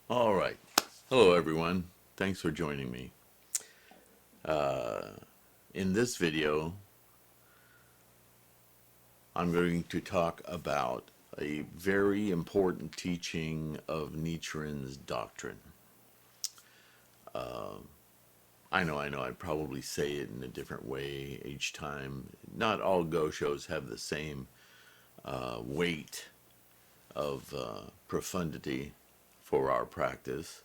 All right. Hello, everyone. Thanks for joining me. In this video, I'm going to talk about a very important teaching of Nichiren's doctrine. I know, I probably say it in a different way each time. Not all Goshos have the same weight of profundity for our practice,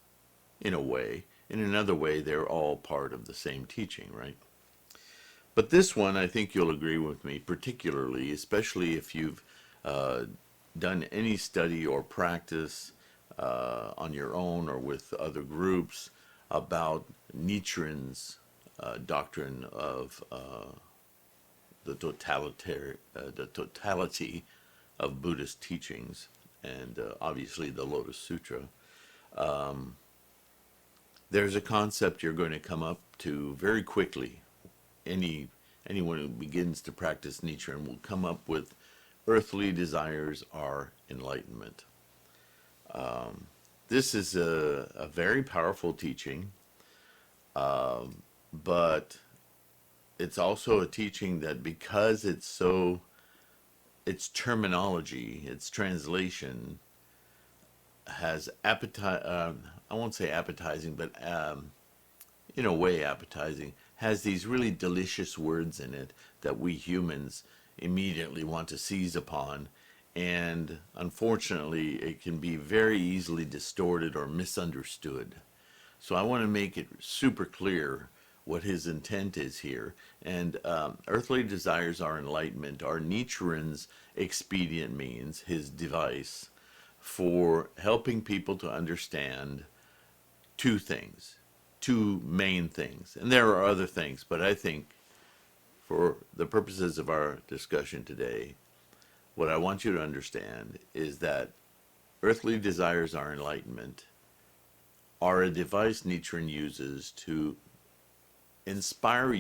in a way. In another way, they're all part of the same teaching, right? But this one, I think you'll agree with me, particularly, especially if you've done any study or practice on your own or with other groups about Nichiren's doctrine of the totality of Buddhist teachings, and obviously the Lotus Sutra. There's a concept you're going to come up to very quickly. Anyone who begins to practice Nichiren will come up with earthly desires are enlightenment. This is a very powerful teaching, but it's also a teaching that, because its terminology, its translation has I won't say appetizing, but in a way appetizing, has these really delicious words in it that we humans immediately want to seize upon, and unfortunately it can be very easily distorted or misunderstood. So I want to make it super clear what his intent is here. And earthly desires are enlightenment are Nichiren's expedient means, his device for helping people to understand two main things. And there are other things, but I think for the purposes of our discussion today, what I want you to understand is that earthly desires are enlightenment are a device Nichiren uses to inspire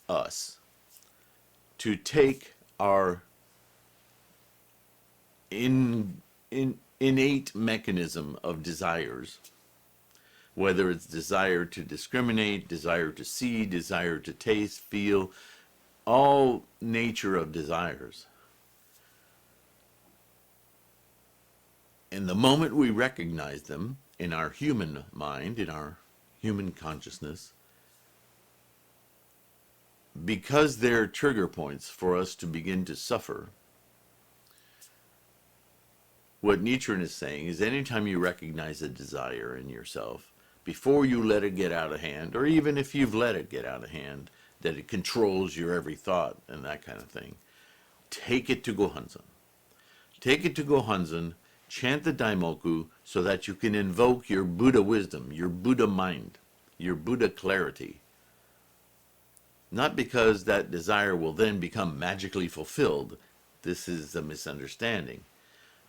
us, to take our innate mechanism of desires, whether it's desire to discriminate, desire to see, desire to taste, feel, all nature of desires. And the moment we recognize them in our human mind, in our human consciousness, because they're trigger points for us to begin to suffer, what Nichiren is saying is anytime you recognize a desire in yourself, before you let it get out of hand, or even if you've let it get out of hand, that it controls your every thought and that kind of thing, take it to Gohonzon. Take it to Gohonzon, chant the Daimoku so that you can invoke your Buddha wisdom, your Buddha mind, your Buddha clarity. Not because that desire will then become magically fulfilled, this is a misunderstanding,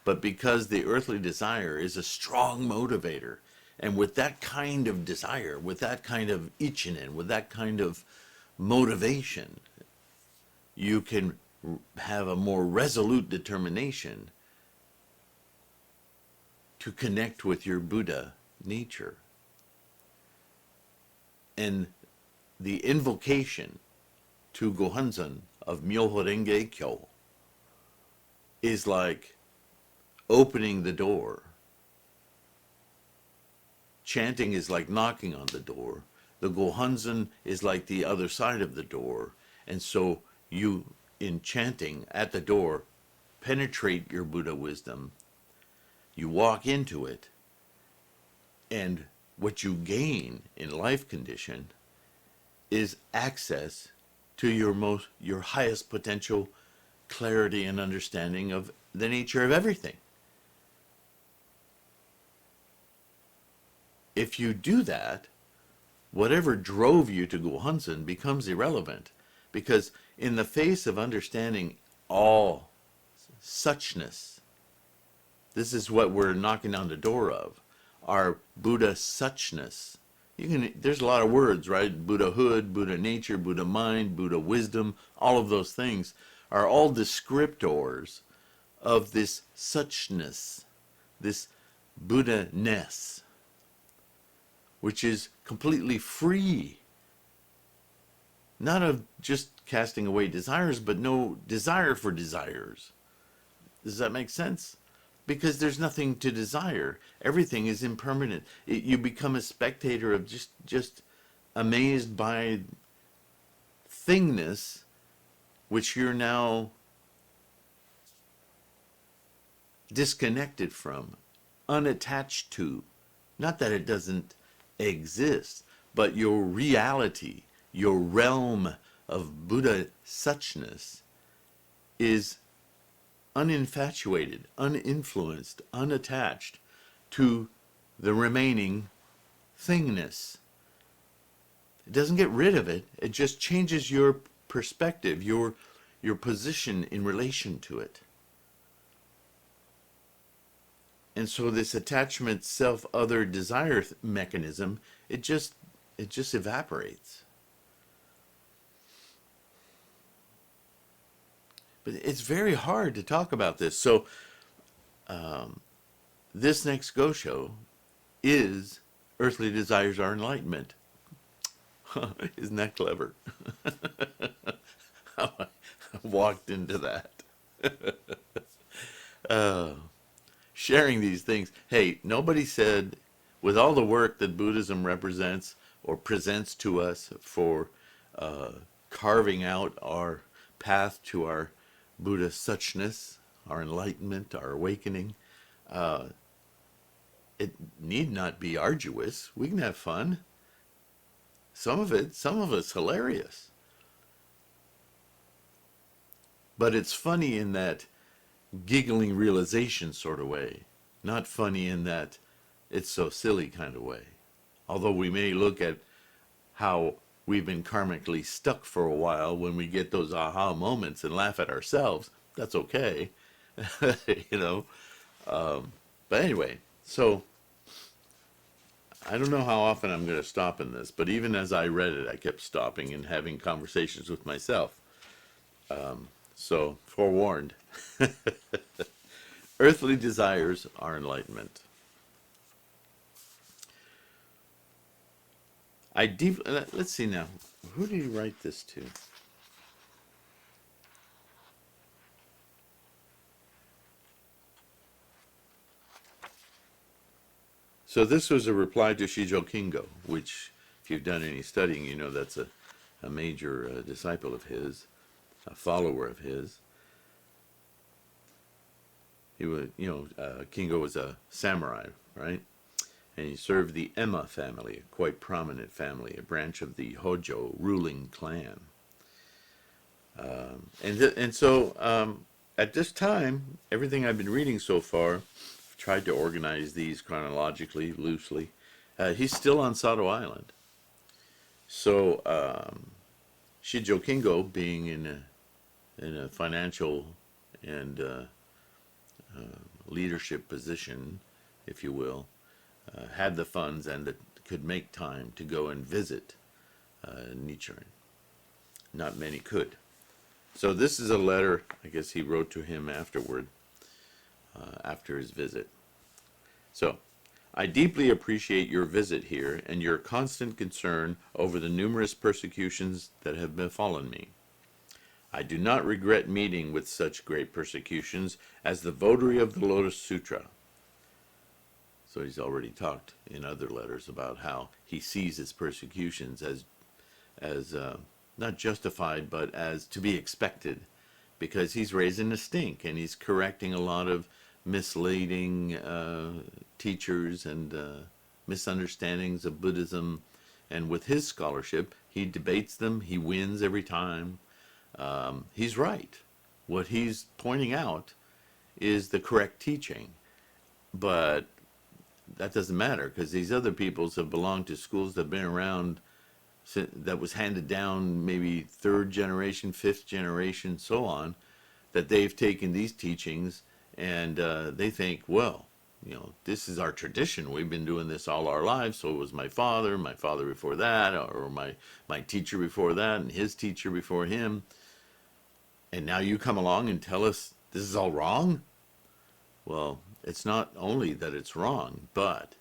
but because the earthly desire is a strong motivator. And with that kind of desire, with that kind of ichinen, with that kind of motivation, you can have a more resolute determination to connect with your Buddha nature. And the invocation to Gohonzon of Myoho Renge Kyo is like opening the door. Chanting is like knocking on the door. The Gohonzon is like the other side of the door. And so you, in chanting at the door, penetrate your Buddha wisdom. You walk into it, and what you gain in life condition is access to your highest potential clarity and understanding of the nature of everything. If you do that, whatever drove you to Gohonzon becomes irrelevant, because in the face of understanding all suchness, this is what we're knocking on the door of, our Buddha suchness. There's a lot of words, right? Buddhahood, Buddha nature, Buddha mind, Buddha wisdom, all of those things. are all descriptors of this suchness, this Buddha-ness, which is completely free, not of just casting away desires, but no desire for desires. Does that make sense? Because there's nothing to desire. Everything is impermanent. You become a spectator of just amazed by thingness, which you're now disconnected from, unattached to. Not that it doesn't exist, but your reality, your realm of Buddha suchness is uninfatuated, uninfluenced, unattached to the remaining thingness. It doesn't get rid of it. It just changes your perspective, your position in relation to it. And so this attachment, self, other, desire mechanism, it just evaporates. But it's very hard to talk about this. So this next Gosho is Earthly Desires Are Enlightenment. Isn't that clever? How I walked into that. Sharing these things. Hey, nobody said, with all the work that Buddhism represents or presents to us for carving out our path to our Buddha suchness, our enlightenment, our awakening, it need not be arduous. We can have fun. Some of it's hilarious. But it's funny in that giggling realization sort of way, not funny in that it's so silly kind of way. Although we may look at how we've been karmically stuck for a while when we get those aha moments and laugh at ourselves, that's okay. you know. But anyway, so I don't know how often I'm going to stop in this, but even as I read it, I kept stopping and having conversations with myself. So, forewarned. Earthly desires are enlightenment. Let's see now. Who did he write this to? So this was a reply to Shijo Kingo, which, if you've done any studying, you know that's a major disciple of his, a follower of his. He was, Kingo was a samurai, right? And he served the Emma family, a quite prominent family, a branch of the Hojo ruling clan. So at this time, everything I've been reading so far, I've tried to organize these chronologically, loosely. He's still on Sado Island. So Shijo Kingo, being in a financial and leadership position, if you will, had the funds and could make time to go and visit Nichiren. Not many could. So this is a letter, I guess he wrote to him afterward, after his visit. So, I deeply appreciate your visit here and your constant concern over the numerous persecutions that have befallen me. I do not regret meeting with such great persecutions as the votary of the Lotus Sutra. So he's already talked in other letters about how he sees his persecutions as not justified, but as to be expected, because he's raising a stink and he's correcting a lot of misleading teachers and misunderstandings of Buddhism. And with his scholarship, he debates them, he wins every time. He's right. What he's pointing out is the correct teaching. But that doesn't matter, because these other peoples have belonged to schools that have been around, that was handed down maybe third generation, fifth generation, so on, that they've taken these teachings and they think, well, this is our tradition. We've been doing this all our lives. So it was my father before that, or my teacher before that, and his teacher before him. And now you come along and tell us this is all wrong? Well, it's not only that it's wrong, but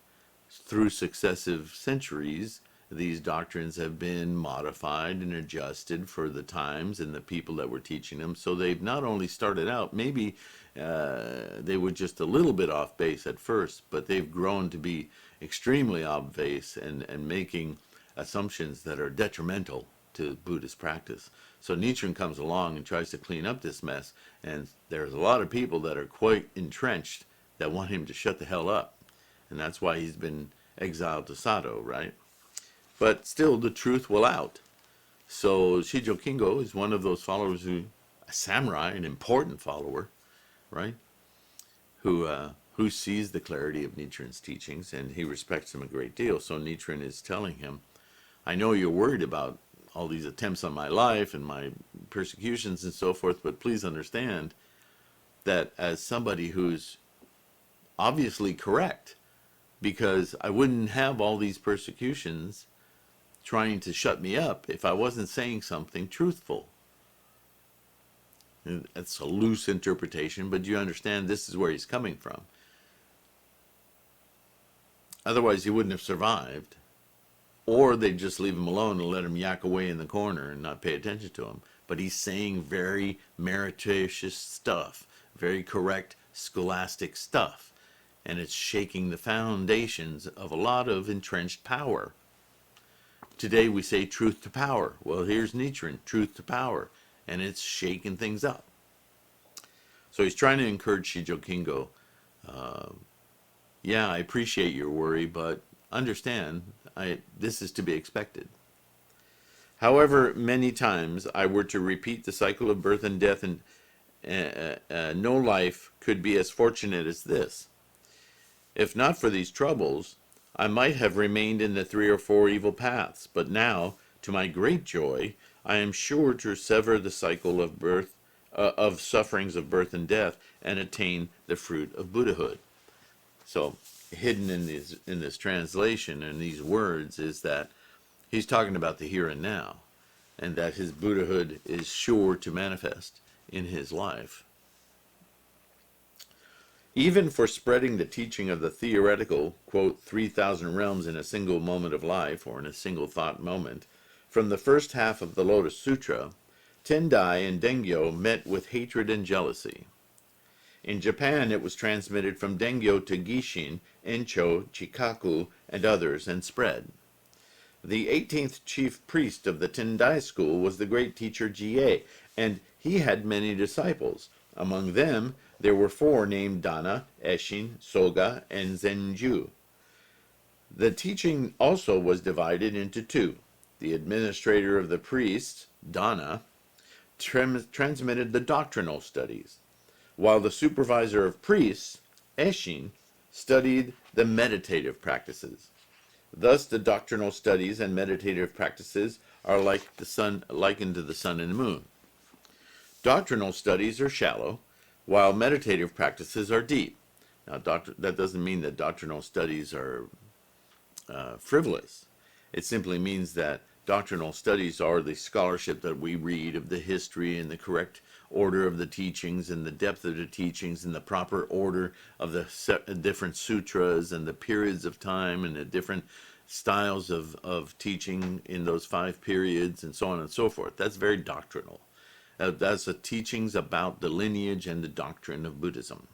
through successive centuries, these doctrines have been modified and adjusted for the times and the people that were teaching them. So they've not only started out, maybe they were just a little bit off base at first, but they've grown to be extremely off base and making assumptions that are detrimental to Buddhist practice. So Nichiren comes along and tries to clean up this mess, and there's a lot of people that are quite entrenched that want him to shut the hell up. And that's why he's been exiled to Sado, right? But still, the truth will out. So Shijo Kingo is one of those followers a samurai, an important follower, right? Who sees the clarity of Nichiren's teachings, and he respects him a great deal. So Nichiren is telling him, I know you're worried about all these attempts on my life and my persecutions and so forth, but please understand that as somebody who's obviously correct, because I wouldn't have all these persecutions trying to shut me up if I wasn't saying something truthful. It's a loose interpretation, but you understand this is where he's coming from. Otherwise, he wouldn't have survived. Or they'd just leave him alone and let him yak away in the corner and not pay attention to him. But he's saying very meretricious stuff, very correct scholastic stuff. And it's shaking the foundations of a lot of entrenched power. Today we say truth to power. Well, here's Nichiren, truth to power. And it's shaking things up. So he's trying to encourage Shijo Kingo. Yeah, I appreciate your worry, but understand, this is to be expected. However, many times I were to repeat the cycle of birth and death, and no life could be as fortunate as this. If not for these troubles, I might have remained in the 3 or 4 evil paths, but now, to my great joy, I am sure to sever the cycle of birth, of sufferings of birth and death, and attain the fruit of Buddhahood. So, hidden in this translation and these words is that he's talking about the here and now, and that his Buddhahood is sure to manifest in his life. Even for spreading the teaching of the theoretical, quote, 3,000 realms in a single moment of life, or in a single thought moment, from the first half of the Lotus Sutra, Tendai and Dengyo met with hatred and jealousy. In Japan, it was transmitted from Dengyo to Gishin, Encho, Chikaku, and others, and spread. The 18th chief priest of the Tendai school was the great teacher Jie, and he had many disciples. Among them, there were 4 named Dana, Eshin, Soga, and Zenju. The teaching also was divided into 2. The administrator of the priests, Dana, transmitted the doctrinal studies, while the supervisor of priests, Eshin, studied the meditative practices. Thus, the doctrinal studies and meditative practices are likened to the sun and the moon. Doctrinal studies are shallow, while meditative practices are deep. Now, that doesn't mean that doctrinal studies are frivolous. It simply means that doctrinal studies are the scholarship that we read of the history and the correct order of the teachings and the depth of the teachings and the proper order of the different sutras and the periods of time and the different styles of teaching in those 5 periods and so on and so forth. That's very doctrinal. That's the teachings about the lineage and the doctrine of Buddhism.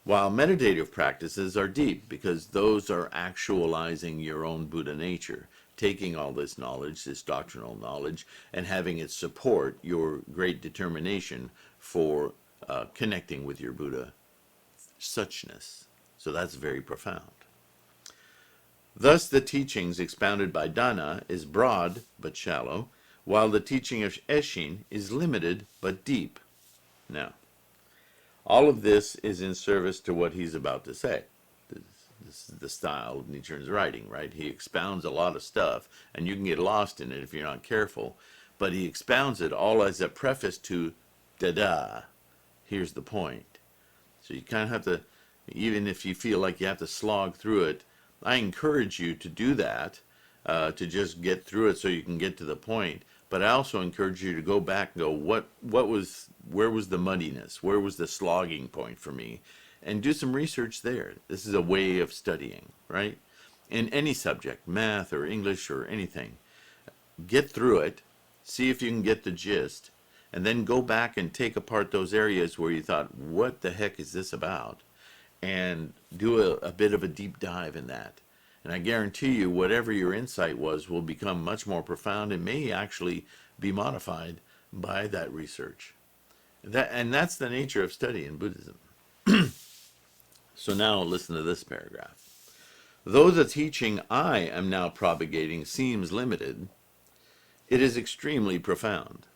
While meditative practices are deep, because those are actualizing your own Buddha nature, taking all this knowledge, this doctrinal knowledge, and having it support your great determination for connecting with your Buddha suchness. So that's very profound. Thus, the teachings expounded by Dana is broad but shallow, while the teaching of Eshin is limited but deep. Now, all of this is in service to what he's about to say. This is the style of Nichiren's writing, right? He expounds a lot of stuff, and you can get lost in it if you're not careful, but he expounds it all as a preface to da-da. Here's the point. So you kind of have to, even if you feel like you have to slog through it, I encourage you to do that, to just get through it so you can get to the point. But I also encourage you to go back and go, where was the muddiness? Where was the slogging point for me? And do some research there. This is a way of studying, right? In any subject, math or English or anything. Get through it, see if you can get the gist, and then go back and take apart those areas where you thought, what the heck is this about? And do a bit of a deep dive in that. And I guarantee you, whatever your insight was will become much more profound and may actually be modified by that research. And that's the nature of study in Buddhism. So now listen to this paragraph. Though the teaching I am now propagating seems limited, it is extremely profound.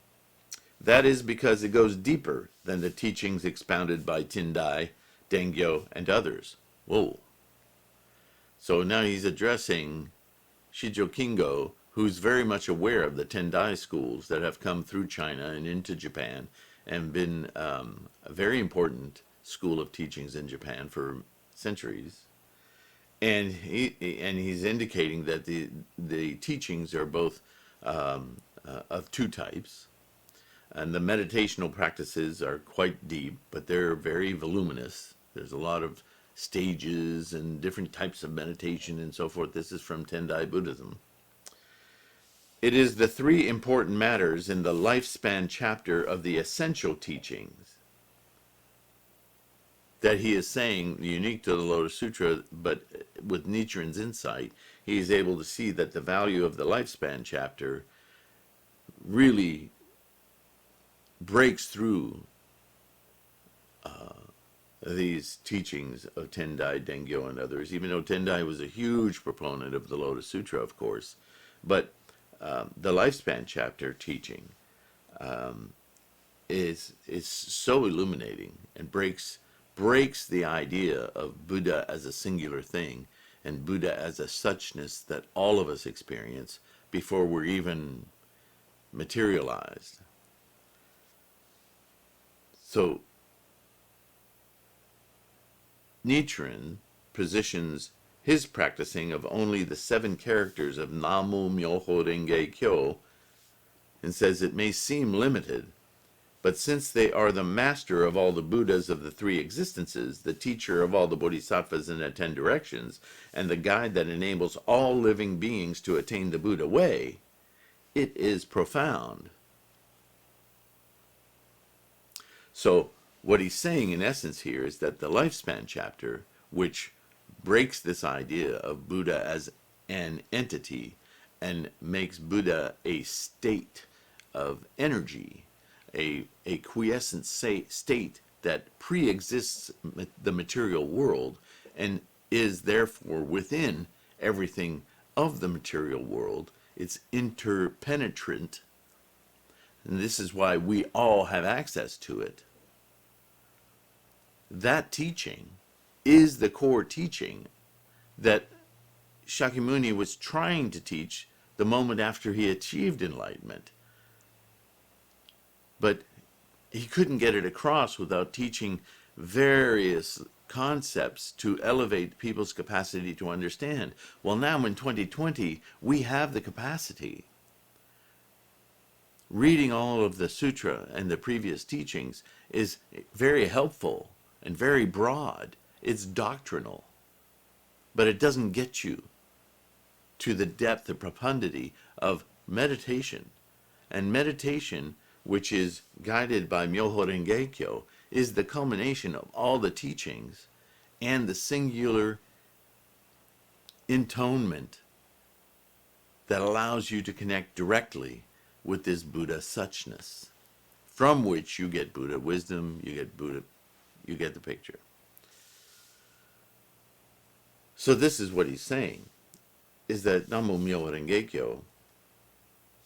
That is because it goes deeper than the teachings expounded by Tendai, Dengyo, and others. Whoa. So now he's addressing Shijo Kingo, who's very much aware of the Tendai schools that have come through China and into Japan and been a very important school of teachings in Japan for centuries. And he's indicating that the teachings are both of two types. And the meditational practices are quite deep, but they're very voluminous. There's a lot of stages and different types of meditation and so forth. This is from Tendai Buddhism. It is the three important matters in the lifespan chapter of the essential teachings that he is saying, unique to the Lotus Sutra, but with Nichiren's insight, he is able to see that the value of the lifespan chapter really breaks through these teachings of Tendai, Dengyo, and others, even though Tendai was a huge proponent of the Lotus Sutra, of course. But the lifespan chapter teaching is so illuminating and breaks the idea of Buddha as a singular thing and Buddha as a suchness that all of us experience before we're even materialized. So Nichiren positions his practicing of only the 7 characters of Namu Myoho Renge Kyo and says it may seem limited, but since they are the master of all the Buddhas of the 3 existences, the teacher of all the Bodhisattvas in the 10 directions, and the guide that enables all living beings to attain the Buddha way, it is profound. So what he's saying in essence here is that the lifespan chapter, which breaks this idea of Buddha as an entity and makes Buddha a state of energy, a quiescent state that pre-exists the material world and is therefore within everything of the material world. It's interpenetrant, and this is why we all have access to it. That teaching is the core teaching that Shakyamuni was trying to teach the moment after he achieved enlightenment. But he couldn't get it across without teaching various concepts to elevate people's capacity to understand. Well, now in 2020, we have the capacity. Reading all of the sutra and the previous teachings is very helpful and very broad. It's doctrinal, but it doesn't get you to the depth, the profundity of meditation. And meditation, which is guided by Myoho Renge Kyo, is the culmination of all the teachings and the singular intonement that allows you to connect directly with this Buddha suchness, from which you get Buddha wisdom, you get the picture. So this is what he's saying, is that Namu Myoho Renge Kyo,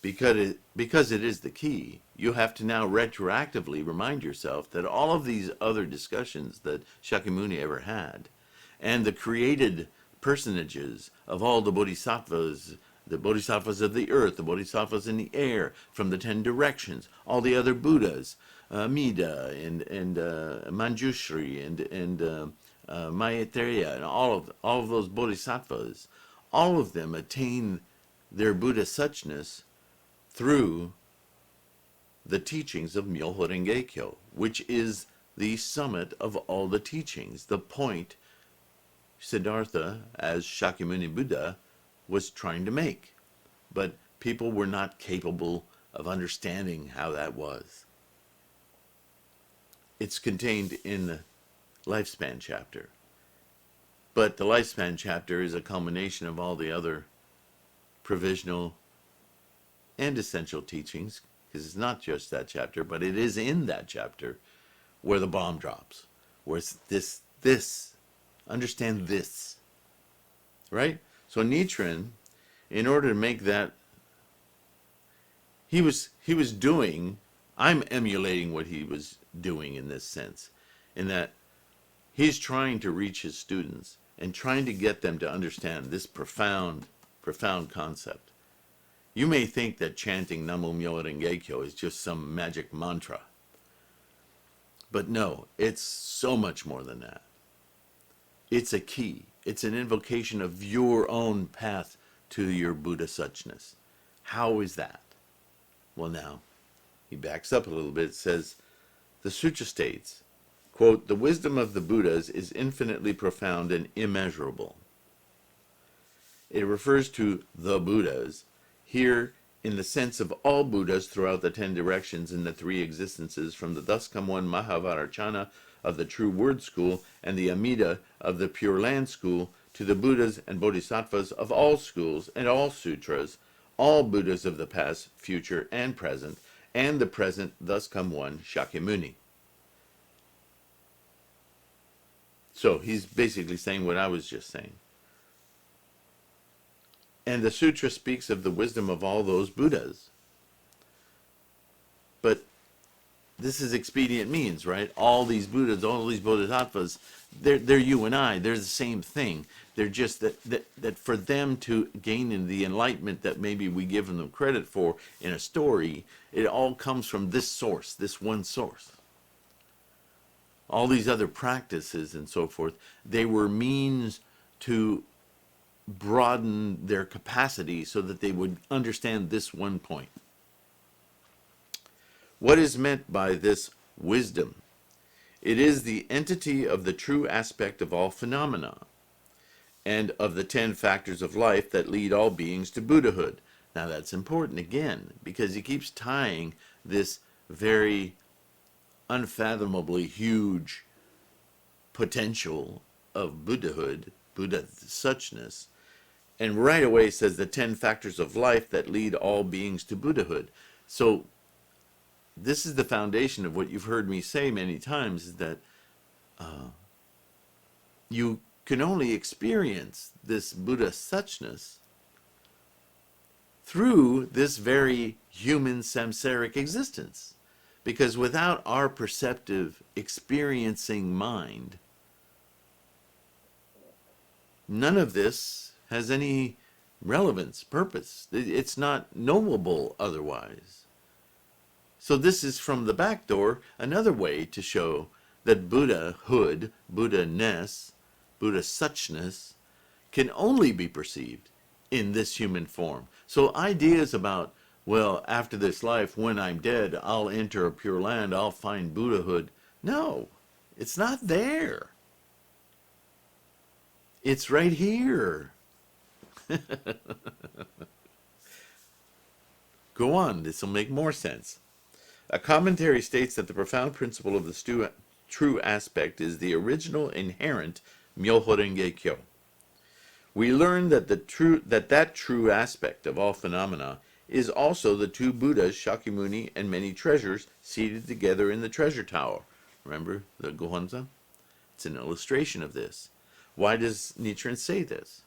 because it is the key, you have to now retroactively remind yourself that all of these other discussions that Shakyamuni ever had, and the created personages of all the bodhisattvas of the earth, the bodhisattvas in the air, from the 10 directions, all the other Buddhas, Amida and Manjushri and Maitreya, and all of those bodhisattvas, all of them attain their Buddha suchness through the teachings of Myoho Renge Kyo, which is the summit of all the teachings, the point Siddhartha, as Shakyamuni Buddha, was trying to make. But people were not capable of understanding how that was. It's contained in the Lifespan chapter. But the Lifespan chapter is a culmination of all the other provisional and essential teachings, because it's not just that chapter, but it is in that chapter where the bomb drops, where it's this, understand this, right? So Nichiren, in order to make that, he was doing, I'm emulating what he was doing in this sense, in that he's trying to reach his students and trying to get them to understand this profound concept. You may think that chanting Namo Myoho Renge Kyo is just some magic mantra. But no, it's so much more than that. It's a key. It's an invocation of your own path to your Buddha suchness. How is that? Well, now, he backs up a little bit, says, the sutra states, quote, the wisdom of the Buddhas is infinitely profound and immeasurable. It refers to the Buddhas here in the sense of all Buddhas throughout the 10 directions in the 3 existences, from the thus come one Mahavarachana of the True Word School and the Amida of the Pure Land School, to the Buddhas and Bodhisattvas of all schools and all sutras, all Buddhas of the past, future, and present, and the present thus come one Shakyamuni. So he's basically saying what I was just saying. And the sutra speaks of the wisdom of all those Buddhas. But this is expedient means, right? All these Buddhas, all these Bodhisattvas, they're you and I. They're the same thing. They're just that for them to gain in the enlightenment that maybe we give them credit for in a story, it all comes from this source, this one source. All these other practices and so forth, they were means to broaden their capacity so that they would understand this one point. What is meant by this wisdom? It is the entity of the true aspect of all phenomena and of the 10 factors of life that lead all beings to Buddhahood. Now that's important again, because he keeps tying this very unfathomably huge potential of Buddhahood, Buddha suchness, and right away says the 10 factors of life that lead all beings to Buddhahood. So this is the foundation of what you've heard me say many times, is that you can only experience this Buddha suchness through this very human samsaric existence. Because without our perceptive, experiencing mind, none of this has any relevance, purpose. It's not knowable otherwise. So this is from the back door another way to show that Buddhahood, Buddha-ness, Buddha suchness can only be perceived in this human form. So ideas about, well, after this life, when I'm dead, I'll enter a pure land, I'll find Buddhahood. No, it's not there. It's right here. Go on, this will make more sense. A commentary states that the profound principle of the true aspect is the original inherent Myoho Renge Kyo. We learn that that true aspect of all phenomena is also the 2 Buddhas, Shakyamuni and many treasures, seated together in the treasure tower. Remember the Gohonzon? It's an illustration of this. Why does Nichiren say this?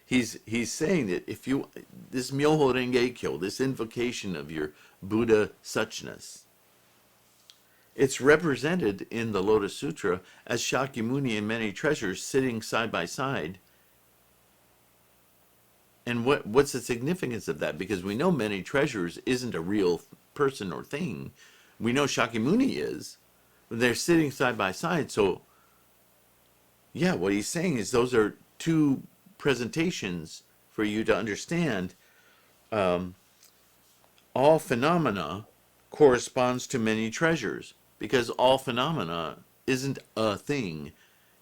He's saying that if you, this Myoho Renge Kyo, this invocation of your Buddha suchness, it's represented in the Lotus Sutra as Shakyamuni and many treasures sitting side by side. And what's the significance of that? Because we know many treasures isn't a real person or thing. We know Shakyamuni is. They're sitting side by side. So, yeah, what he's saying is those are 2 presentations for you to understand all All phenomena corresponds to many treasures, because all phenomena isn't a thing.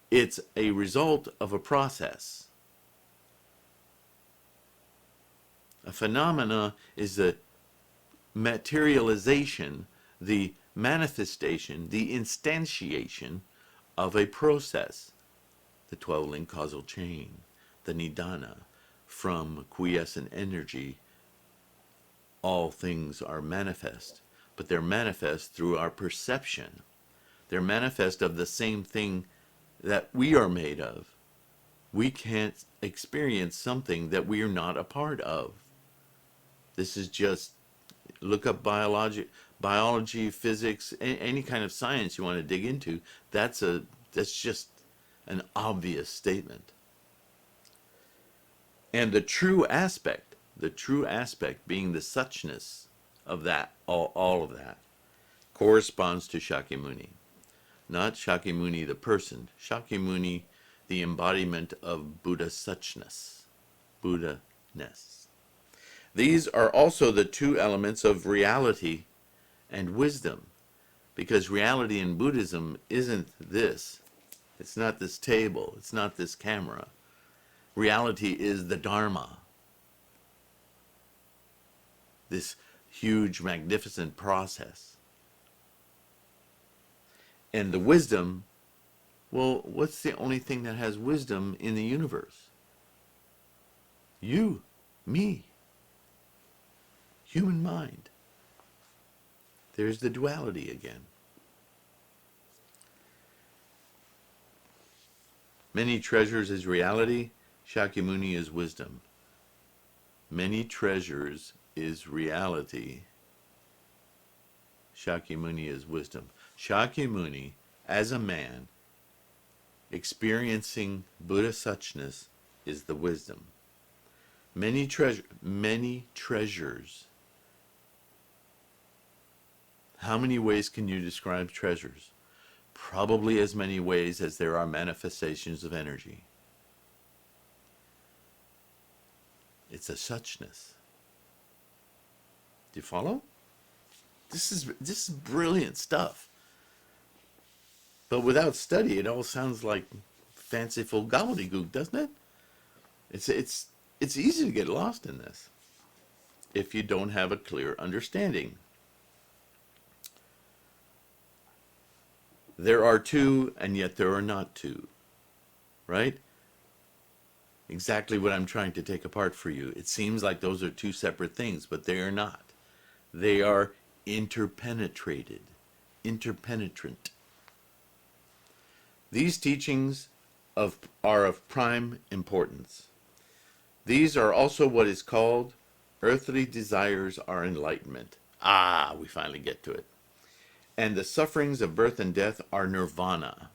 It's a result of a process. A phenomena is the materialization, the manifestation, the instantiation of a process. The 12-link causal chain, the nidana, from quiescent energy, all things are manifest, but they're manifest through our perception. They're manifest of the same thing that we are made of. We can't experience something that we are not a part of. This is just, look up biology, physics, any kind of science you want to dig into. That's just an obvious statement. And the true aspect being the suchness of that, all of that, corresponds to Shakyamuni. Not Shakyamuni the person, Shakyamuni the embodiment of Buddha suchness, Buddha-ness. These are also the two elements of reality and wisdom, because reality in Buddhism isn't this. It's not this table, it's not this camera. Reality is the Dharma, this huge, magnificent process. And the wisdom, well, what's the only thing that has wisdom in the universe? You, me, human mind. There's the duality again. Many treasures is reality, Shakyamuni is wisdom. Many treasures is reality, Shakyamuni is wisdom. Shakyamuni, as a man, experiencing Buddha suchness, is the wisdom. Many treasures. How many ways can you describe treasures? Probably as many ways as there are manifestations of energy. It's a suchness. Do you follow? This is brilliant stuff. But without study, it all sounds like fanciful gobbledygook, doesn't it? It's easy to get lost in this if you don't have a clear understanding. There are two, and yet there are not two. Right? Exactly what I'm trying to take apart for you. It seems like those are two separate things, but they are not. They are interpenetrated, interpenetrant. These teachings are of prime importance. These are also what is called earthly desires are enlightenment. Ah, we finally get to it. And the sufferings of birth and death are nirvana.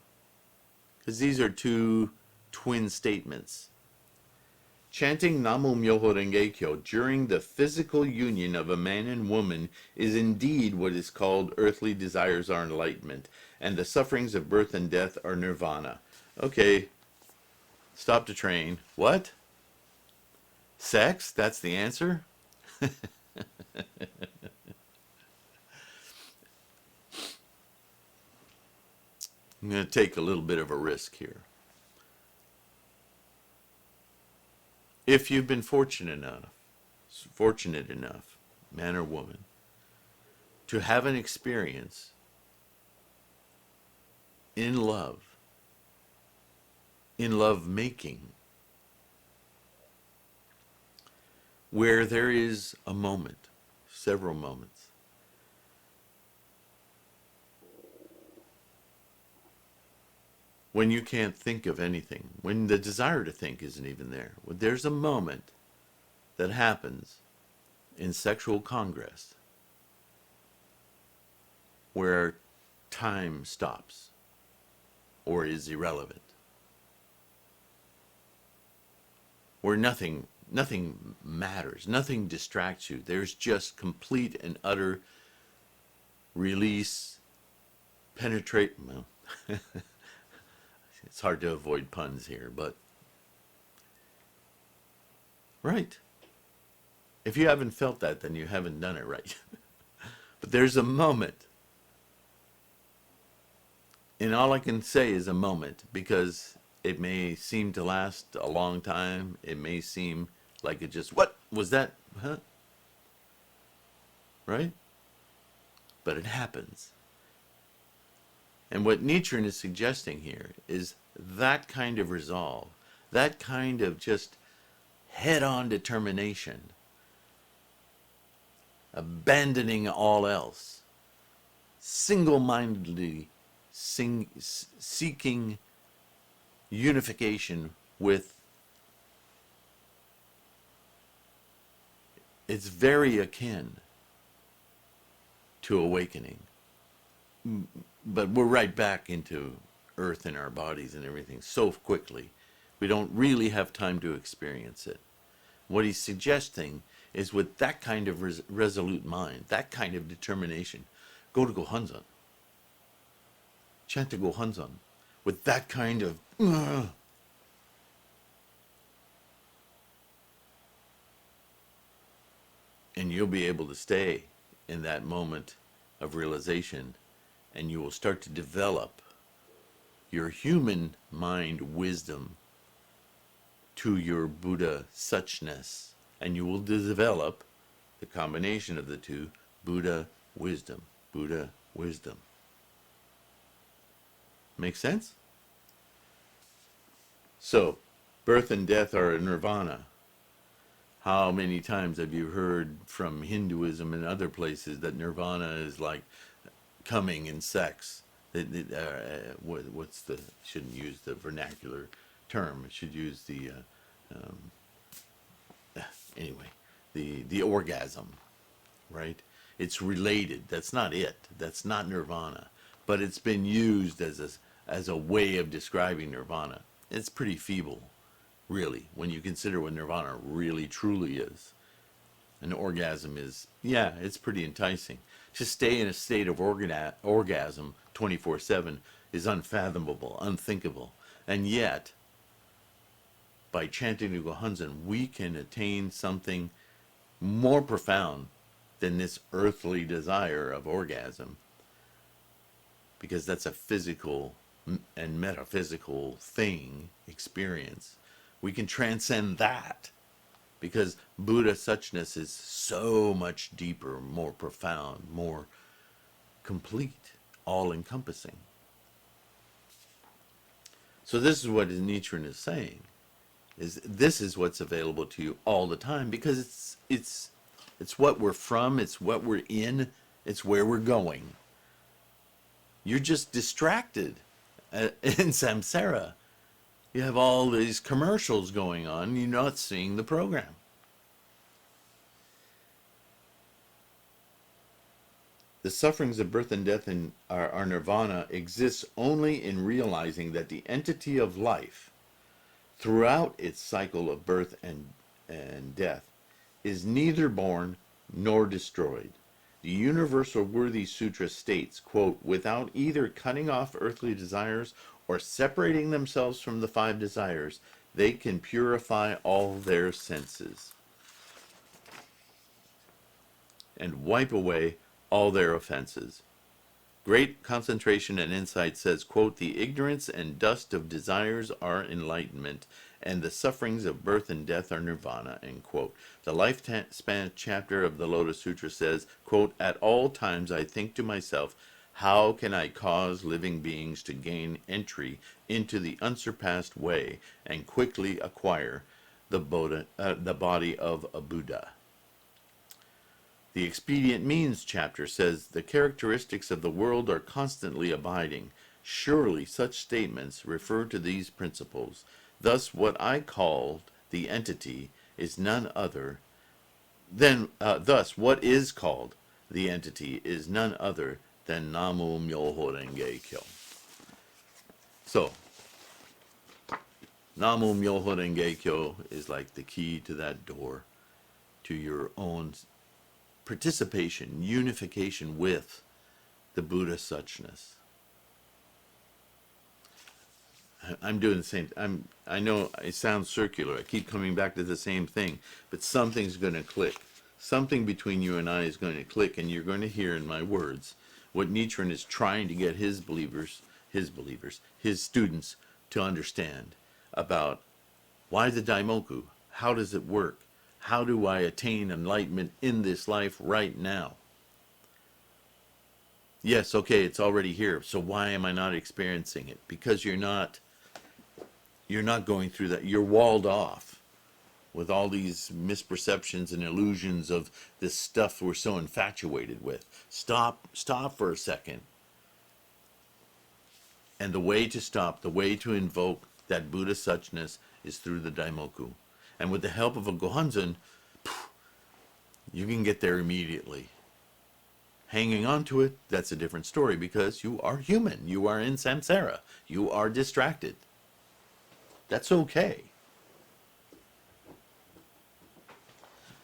Because these are two twin statements. Chanting Namo Myoho Renge Kyo during the physical union of a man and woman is indeed what is called earthly desires are enlightenment, and the sufferings of birth and death are nirvana. Okay, stop the train. What? Sex? That's the answer? I'm going to take a little bit of a risk here. If you've been fortunate enough, man or woman, to have an experience in love making, where there is a moment, several moments, when you can't think of anything, when the desire to think isn't even there. When there's a moment that happens in sexual congress where time stops or is irrelevant, where nothing matters, nothing distracts you. There's just complete and utter release, penetrate. Well, it's hard to avoid puns here, but right. If you haven't felt that, then you haven't done it right. But there's a moment, and all I can say is a moment, because it may seem to last a long time. It may seem like it just, what was that? Huh? Right? But it happens. And what Nichiren is suggesting here is that kind of resolve, that kind of just head-on determination, abandoning all else, single-mindedly seeking unification with, it's very akin to awakening. But we're right back into earth in our bodies and everything so quickly. We don't really have time to experience it. What he's suggesting is, with that kind of resolute mind, that kind of determination, go to Gohanzon. Chant to Gohanzon. With that kind of and you'll be able to stay in that moment of realization, and you will start to develop your human mind wisdom to your Buddha suchness, and you will develop the combination of the two, Buddha wisdom. Buddha wisdom. Make sense? So, birth and death are a nirvana. How many times have you heard from Hinduism and other places that nirvana is like coming in sex? What's the, shouldn't use the vernacular term, it should use the, anyway, the orgasm, right? It's related. That's not it. That's not nirvana. But it's been used as a way of describing nirvana. It's pretty feeble, really, when you consider what nirvana really truly is. An orgasm is, yeah, it's pretty enticing. To stay in a state of orgasm 24/7 is unfathomable, unthinkable. And yet, by chanting the Gohanzen, we can attain something more profound than this earthly desire of orgasm, because that's a physical and metaphysical thing, experience. We can transcend that, because Buddha suchness is so much deeper, more profound, more complete, all-encompassing. So this is what Nichiren is saying, is this is what's available to you all the time, because it's what we're from, it's what we're in, it's where we're going. You're just distracted in samsara. You have all these commercials going on, you're not seeing the program. The sufferings of birth and death in our nirvana exists only in realizing that the entity of life, throughout its cycle of birth and death, is neither born nor destroyed. The Universal Worthy Sutra states, quote, without either cutting off earthly desires or separating themselves from the five desires, they can purify all their senses and wipe away all their offenses. Great Concentration and Insight says, quote, the ignorance and dust of desires are enlightenment, and the sufferings of birth and death are nirvana, end quote. The lifespan chapter of the Lotus Sutra says, quote, at all times I think to myself, how can I cause living beings to gain entry into the unsurpassed way and quickly acquire the body of a Buddha? The Expedient Means chapter says, the characteristics of the world are constantly abiding. Surely such statements refer to these principles. Thus what I called the entity is none other than, thus what is called the entity is none other than Namu Myoho Renge Kyo. So, Namu Myoho Renge Kyo is like the key to that door to your own participation, unification with the Buddha suchness. I'm doing the same. I know it sounds circular. I keep coming back to the same thing, but something's going to click. something between you and I is going to click, and you're going to hear in my words what Nichiren is trying to get his students to understand about why the Daimoku, how does it work, how do I attain enlightenment in this life right now? Yes, okay, it's already here, so why am I not experiencing it? Because you're not going through that. You're walled off with all these misperceptions and illusions of this stuff we're so infatuated with. Stop for a second. And the way to stop, the way to invoke that Buddha suchness is through the Daimoku. And with the help of a Gohanzen, you can get there immediately. Hanging on to it, that's a different story, because you are human. You are in samsara. You are distracted. That's okay.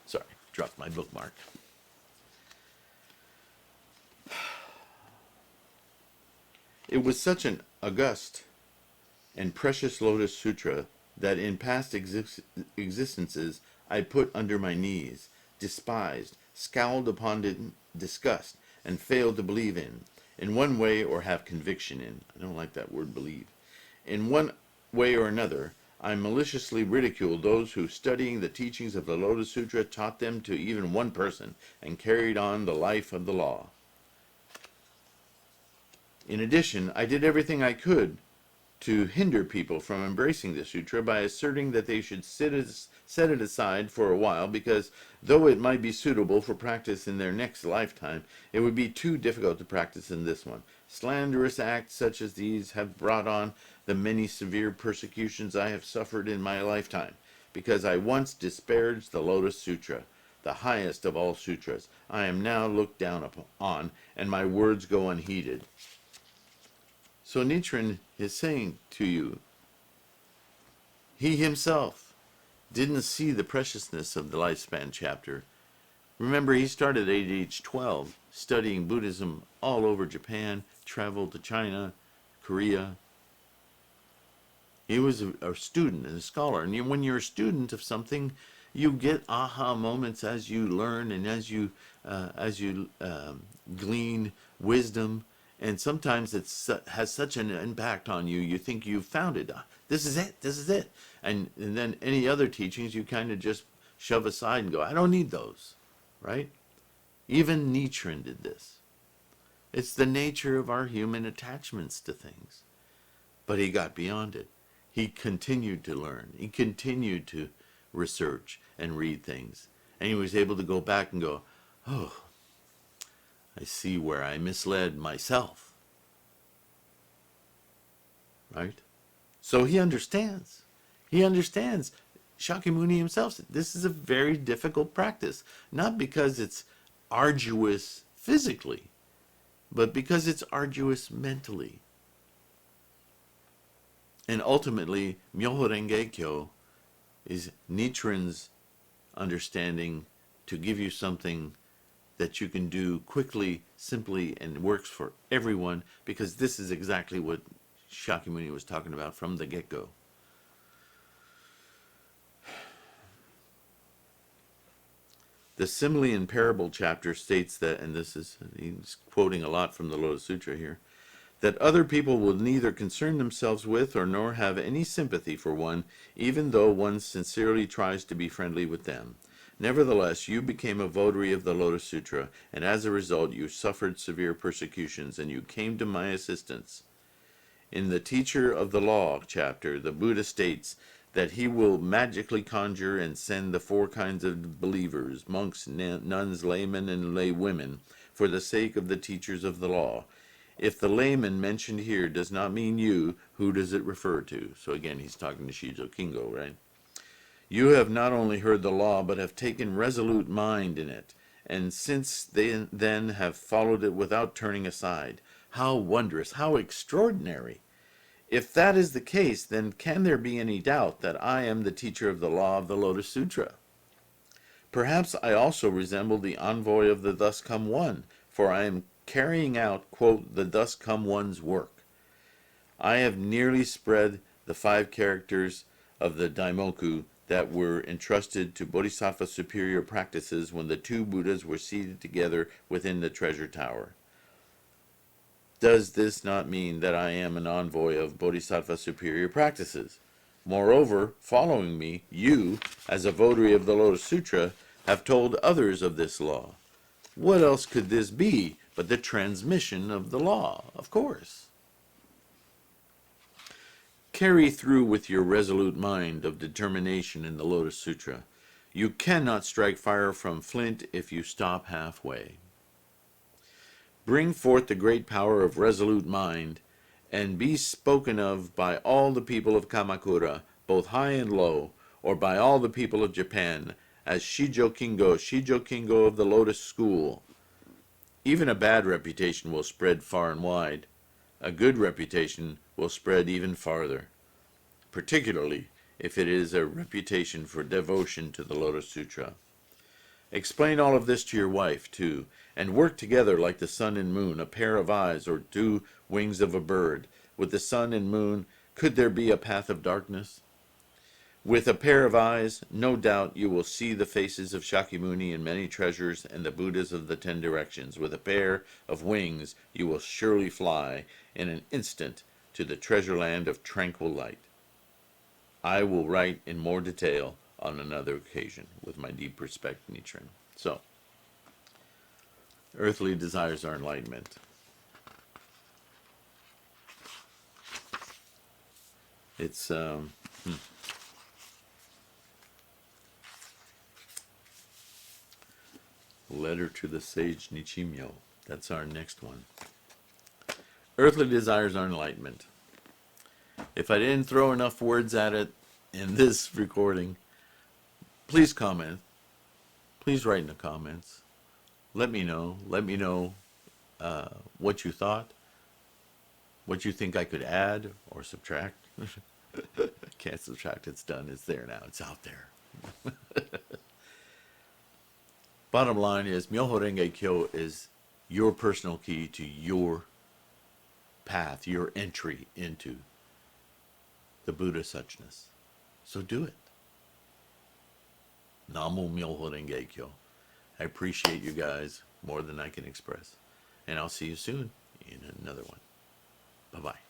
Sorry, dropped my bookmark. It was such an august and precious Lotus Sutra that in past existences I put under my knees, despised, scowled upon in disgust, and failed to believe in one way or have conviction in. I don't like that word believe. In one way or another, I maliciously ridiculed those who, studying the teachings of the Lotus Sutra, taught them to even one person and carried on the life of the law. In addition, I did everything I could to hinder people from embracing the sutra by asserting that they should set it aside for a while, because though it might be suitable for practice in their next lifetime, it would be too difficult to practice in this one. Slanderous acts such as these have brought on the many severe persecutions I have suffered in my lifetime, because I once disparaged the Lotus Sutra, the highest of all sutras. I am now looked down upon, and my words go unheeded. So Nichiren is saying to you, he himself didn't see the preciousness of the lifespan chapter. Remember, he started at age 12, studying Buddhism all over Japan, traveled to China, Korea. He was a student and a scholar. And when you're a student of something, you get aha moments as you learn and as you glean wisdom. And sometimes it has such an impact on you, you think you've found it. This is it. And then any other teachings you kind of just shove aside and go, I don't need those, right? Even Nichiren did this. It's the nature of our human attachments to things. But he got beyond it. He continued to learn. He continued to research and read things. And he was able to go back and go, oh, I see where I misled myself. Right? So he understands. He understands. Shakyamuni himself said, this is a very difficult practice. Not because it's arduous physically, but because it's arduous mentally. And ultimately, Myoho Renge Kyo is Nichiren's understanding to give you something that you can do quickly, simply, and works for everyone, because this is exactly what Shakyamuni was talking about from the get-go. The simile and parable chapter states that, and he's quoting a lot from the Lotus Sutra here, that other people will neither concern themselves with or nor have any sympathy for one, even though one sincerely tries to be friendly with them. Nevertheless, you became a votary of the Lotus Sutra, and as a result you suffered severe persecutions, and you came to my assistance. In the Teacher of the Law chapter, the Buddha states that he will magically conjure and send the 4 kinds of believers, monks, nuns, laymen, and laywomen, for the sake of the teachers of the law. If the layman mentioned here does not mean you, who does it refer to? So again, he's talking to Shijo Kingo, right? You have not only heard the law, but have taken resolute mind in it, and since then have followed it without turning aside. How wondrous, how extraordinary! If that is the case, then can there be any doubt that I am the teacher of the law of the Lotus Sutra? Perhaps I also resemble the envoy of the Thus Come One, for I am carrying out, quote, the Thus Come One's work. I have nearly spread the 5 characters of the Daimoku, that were entrusted to Bodhisattva superior practices when the two Buddhas were seated together within the treasure tower. Does this not mean that I am an envoy of Bodhisattva superior practices? Moreover, following me, you, as a votary of the Lotus Sutra, have told others of this law. What else could this be but the transmission of the law? Of course. Carry through with your resolute mind of determination in the Lotus Sutra. You cannot strike fire from flint if you stop halfway. Bring forth the great power of resolute mind, and be spoken of by all the people of Kamakura, both high and low, or by all the people of Japan, as Shijo Kingo of the Lotus School. Even a bad reputation will spread far and wide. A good reputation will spread even farther, particularly if it is a reputation for devotion to the Lotus Sutra. Explain all of this to your wife, too, and work together like the sun and moon, a pair of eyes or two wings of a bird. With the sun and moon, could there be a path of darkness? With a pair of eyes, no doubt you will see the faces of Shakyamuni and many treasures and the Buddhas of the 10 directions. With a pair of wings, you will surely fly in an instant to the treasure land of tranquil light. I will write in more detail on another occasion. With my deep respect, Nichiren. So, earthly desires are enlightenment. It's Letter to the Sage Nichimyo. That's our next one. Earthly desires are enlightenment. If I didn't throw enough words at it in this recording, please comment. Please write in the comments. Let me know. Let me know what you thought, what you think I could add or subtract. Can't subtract, it's done. It's there now. It's out there. Bottom line is, Myoho Renge Kyo is your personal key to your path, your entry into the Buddha suchness. So do it. Namo Myoho Renge Kyo. I appreciate you guys more than I can express. And I'll see you soon in another one. Bye-bye.